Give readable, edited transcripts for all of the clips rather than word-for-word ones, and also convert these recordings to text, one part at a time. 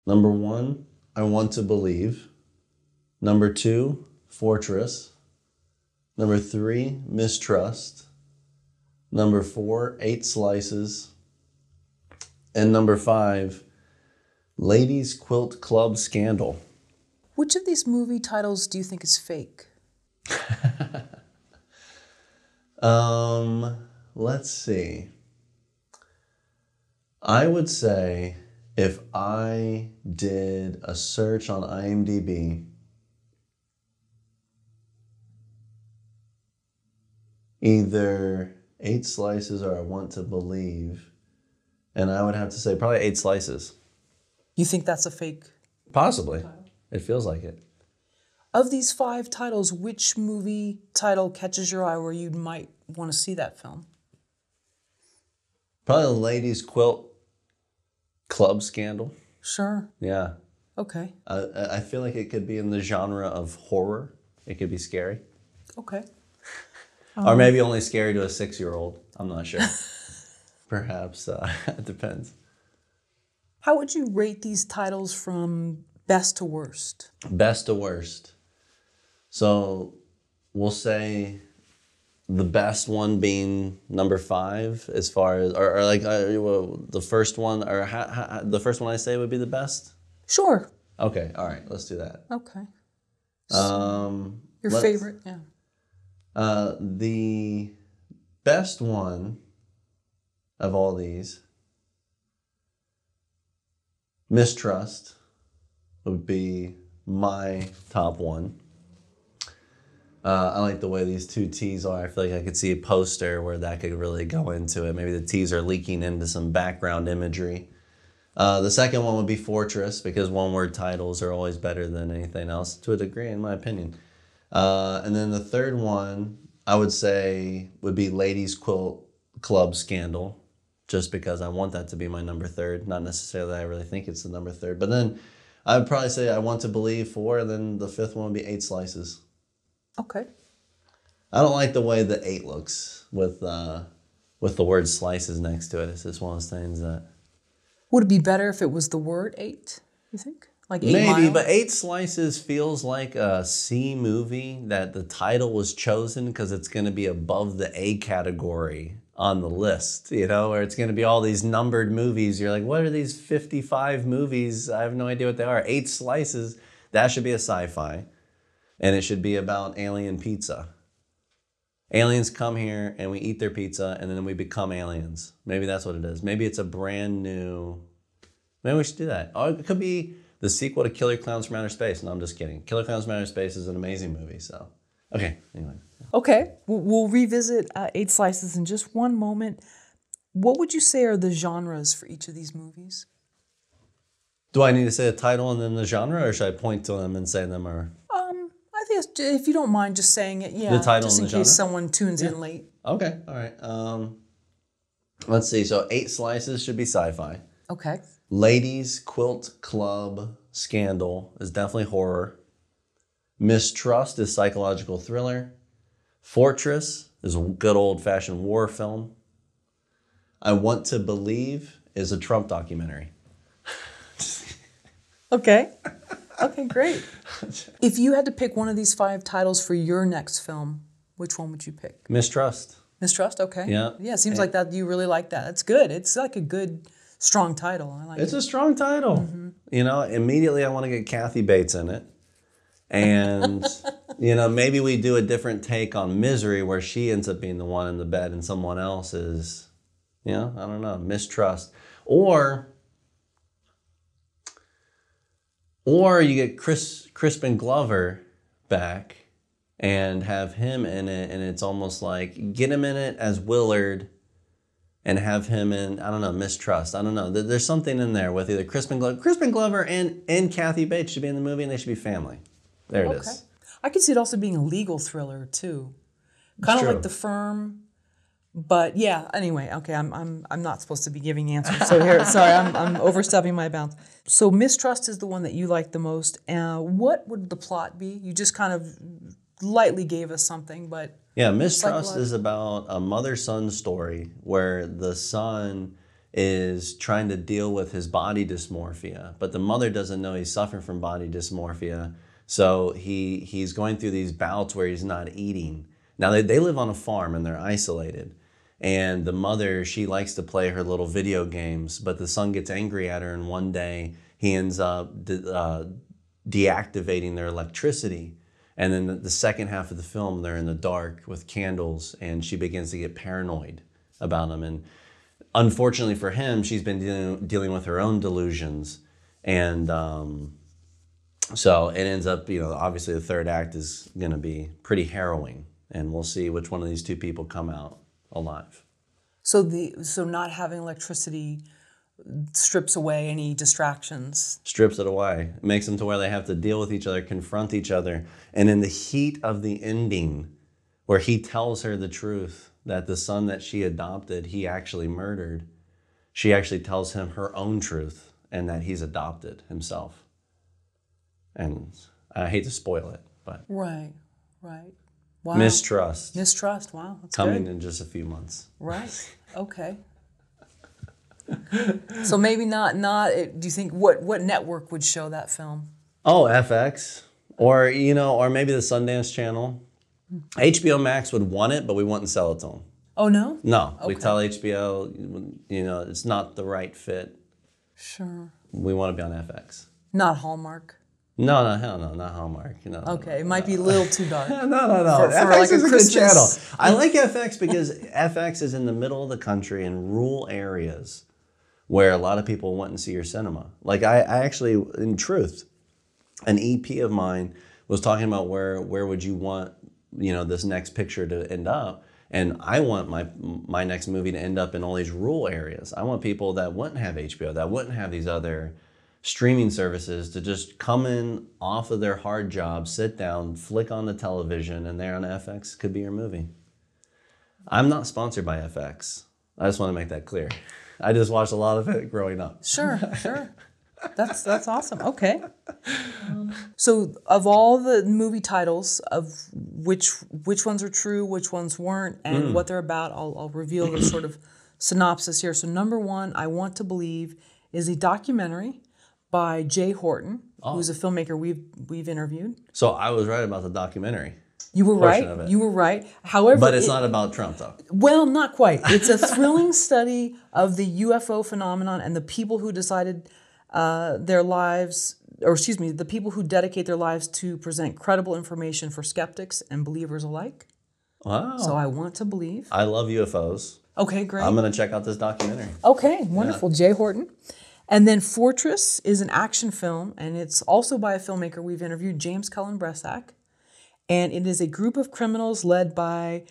Number 1, I Want to Believe. Number 2, Fortress. Number 3, Mistrust. Number 4, 8 Slices. And number 5, Ladies Quilt Club Scandal. Which of these movie titles do you think is fake? Let's see. I would say if I did a search on IMDb, either 8 Slices or I Want to Believe, and I would have to say probably 8 Slices. You think that's a fake? Possibly. It feels like it. Of these 5 titles, which movie title catches your eye where you might want to see that film? Probably the Ladies Quilt Club Scandal. Sure. Yeah. Okay. I feel like it could be in the genre of horror. It could be scary. Okay. Or maybe only scary to a 6-year-old. I'm not sure. Perhaps. It depends. How would you rate these titles from best to worst? Best to worst. So we'll say the best one being number 5 as far as, or like the first one, or the first one I say would be the best? Sure. Okay, all right, let's do that. Okay. Your let's- favorite, yeah. The best one of all these, Mistrust, would be my top one. I like the way these 2 T's are. I feel like I could see a poster where that could really go into it. Maybe the T's are leaking into some background imagery. The second one would be Fortress, because one-word titles are always better than anything else, to a degree, in my opinion. And then the third one, I would say, would be Ladies Quilt Club Scandal, just because I want that to be my number 3rd. Not necessarily that I really think it's the number 3rd. But then I would probably say I Want to Believe 4, and then the 5th one would be 8 Slices. Okay. I don't like the way the 8 looks with the word slices next to it. It's just one of those things that... Would it be better if it was the word 8, you think? Like 8 Maybe, miles? but 8 Slices feels like a C movie that the title was chosen because it's going to be above the A category on the list, you know, where it's going to be all these numbered movies. You're like, what are these 55 movies? I have no idea what they are. 8 Slices, that should be a sci-fi. And it should be about alien pizza. Aliens come here and we eat their pizza and then we become aliens. Maybe that's what it is. Maybe it's a brand new... Maybe we should do that. Or it could be the sequel to Killer Clowns from Outer Space. No, I'm just kidding. Killer Clowns from Outer Space is an amazing movie, so... Okay, anyway. Okay, we'll revisit 8 Slices in just one moment. What would you say are the genres for each of these movies? Do I need to say the title and then the genre, or should I point to them and say them, or... I think if you don't mind just saying it, yeah. The title just in and the case genre? someone tunes in late. Okay, all right. Let's see. So 8 Slices should be sci-fi. Okay. Ladies Quilt Club Scandal is definitely horror. Mistrust is psychological thriller. Fortress is a good old-fashioned war film. I Want to Believe is a Trump documentary. Okay. Okay, great. If you had to pick one of these 5 titles for your next film, which one would you pick? Mistrust. Mistrust, okay. Yeah. Yeah, it seems like that you really like that. It's good. It's like a good, strong title. I like It's it. a strong title. Mm-hmm. You know, immediately I want to get Kathy Bates in it. And, you know, maybe we do a different take on Misery where she ends up being the one in the bed and someone else is, you know, I don't know, Mistrust. Or you get Crispin Glover back and have him in it, and it's almost like get him in it as Willard and have him in, I don't know, Mistrust. I don't know. There's something in there with either Crispin Glover and Kathy Bates should be in the movie, and they should be family. There it is. I could see it also being a legal thriller too. Kind of like The Firm. But yeah, anyway, okay, I'm not supposed to be giving answers. So here, sorry, I'm overstepping my bounds. So Mistrust is the one that you like the most. What would the plot be? You just kind of lightly gave us something, but yeah, Mistrust is about a mother-son story where the son is trying to deal with his body dysmorphia, but the mother doesn't know he's suffering from body dysmorphia. So he's going through these bouts where he's not eating. Now they live on a farm and they're isolated. And the mother, she likes to play her little video games, but the son gets angry at her, and one day he ends up deactivating their electricity. And then the second half of the film, they're in the dark with candles, and she begins to get paranoid about him. And unfortunately for him, she's been dealing with her own delusions. And so it ends up, obviously the third act is going to be pretty harrowing. And we'll see which one of these two people come out alive. So not having electricity strips away any distractions. Strips it away. It makes them to where they have to deal with each other, confront each other. And in the heat of the ending, where he tells her the truth, that the son that she adopted, he actually murdered, she actually tells him her own truth, and that he's adopted himself. And I hate to spoil it, but... Right. Wow. Mistrust. Wow. That's coming good. in just a few months. Right. Okay. So maybe not. Do you think what network would show that film? Oh, FX, or maybe the Sundance Channel. HBO Max would want it, but we wouldn't sell it to them. Oh no. No, okay. We tell HBO, it's not the right fit. Sure. We want to be on FX. Not Hallmark. No, hell no, not Hallmark. No, okay, it might be a little too dark. No. For FX like is a good channel. Christmas. I like FX because FX is in the middle of the country in rural areas where a lot of people want to see your cinema. Like I actually, in truth, an EP of mine was talking about where would you want, this next picture to end up. And I want my next movie to end up in all these rural areas. I want people that wouldn't have HBO, that wouldn't have these other streaming services, to just come in off of their hard job, sit down, flick on the television, and there on FX could be your movie. I'm not sponsored by FX. I just want to make that clear. I just watched a lot of it growing up. Sure. That's awesome. Okay. So of all the movie titles, of which ones are true, which ones weren't, and what they're about, I'll reveal the sort of synopsis here. So number one, I Want to Believe, is a documentary by Jay Horton, who's a filmmaker we've interviewed. So I was right about the documentary. You were right. You were right. However, but it's not about Trump, though. Well, not quite. It's a thrilling study of the UFO phenomenon and the people who decided their lives, the people who dedicate their lives to present credible information for skeptics and believers alike. Wow. So I Want to Believe. I love UFOs. Okay, great. I'm going to check out this documentary. Okay, wonderful. Yeah. Jay Horton. And then Fortress is an action film, and it's also by a filmmaker we've interviewed, James Cullen Bressack. And it is a group of criminals led by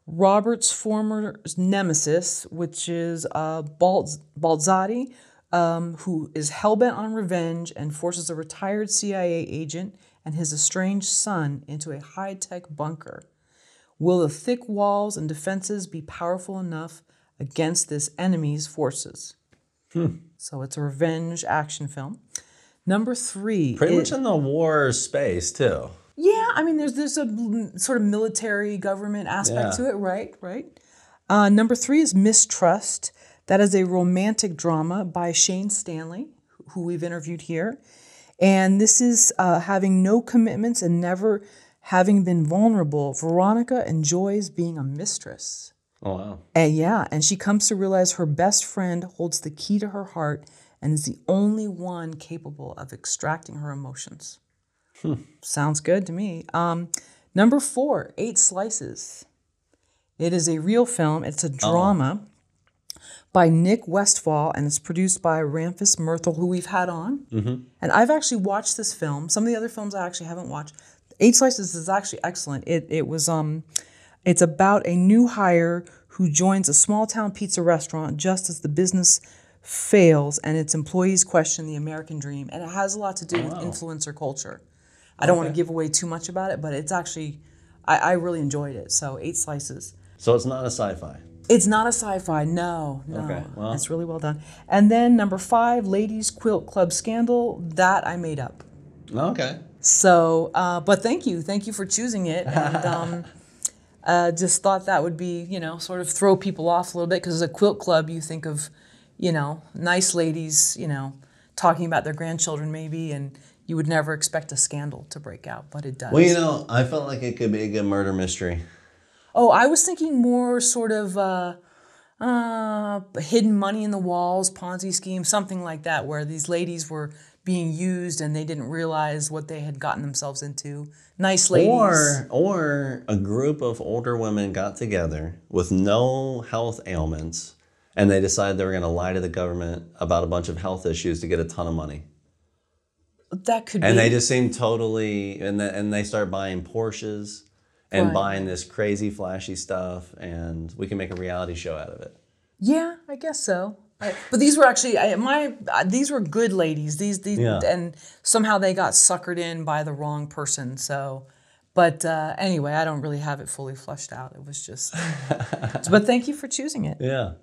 Robert's former nemesis, which is Balzati, who is hellbent on revenge and forces a retired CIA agent and his estranged son into a high-tech bunker. Will the thick walls and defenses be powerful enough against this enemy's forces? So it's a revenge action film. Number three. Pretty much in the war space, too. Yeah, I mean, there's a sort of military government aspect to it, right. Number three is Mistrust. That is a romantic drama by Shane Stanley, who we've interviewed here. And this is having no commitments and never having been vulnerable. Veronica enjoys being a mistress. Oh, wow. And she comes to realize her best friend holds the key to her heart and is the only one capable of extracting her emotions. Sounds good to me. Number four, 8 Slices. It is a real film. It's a drama by Nick Westfall, and it's produced by Ramphis Myrtle, who we've had on. Mm-hmm. And I've actually watched this film. Some of the other films I actually haven't watched. 8 Slices is actually excellent. It's about a new hire who joins a small-town pizza restaurant just as the business fails and its employees question the American dream. And it has a lot to do with influencer culture. I don't want to give away too much about it, but it's actually, I really enjoyed it. So 8 Slices. So it's not a sci-fi? It's not a sci-fi, no. Okay, well. It's really well done. And then number 5, Ladies Quilt Club Scandal. That I made up. Okay. So, but thank you for choosing it. And just thought that would be, sort of throw people off a little bit, because as a quilt club, you think of, nice ladies, talking about their grandchildren maybe, and you would never expect a scandal to break out, but it does. Well, I felt like it could be a good murder mystery. Oh, I was thinking more sort of hidden money in the walls, Ponzi scheme, something like that, where these ladies were being used and they didn't realize what they had gotten themselves into. Nice ladies. Or a group of older women got together with no health ailments, and they decided they were going to lie to the government about a bunch of health issues to get a ton of money. That could be. And they just seem totally, and they start buying Porsches and buying this crazy flashy stuff, and we can make a reality show out of it. Yeah, I guess so. But these were actually these were good ladies. These and somehow they got suckered in by the wrong person. So, but anyway, I don't really have it fully fleshed out. It was just. But thank you for choosing it. Yeah.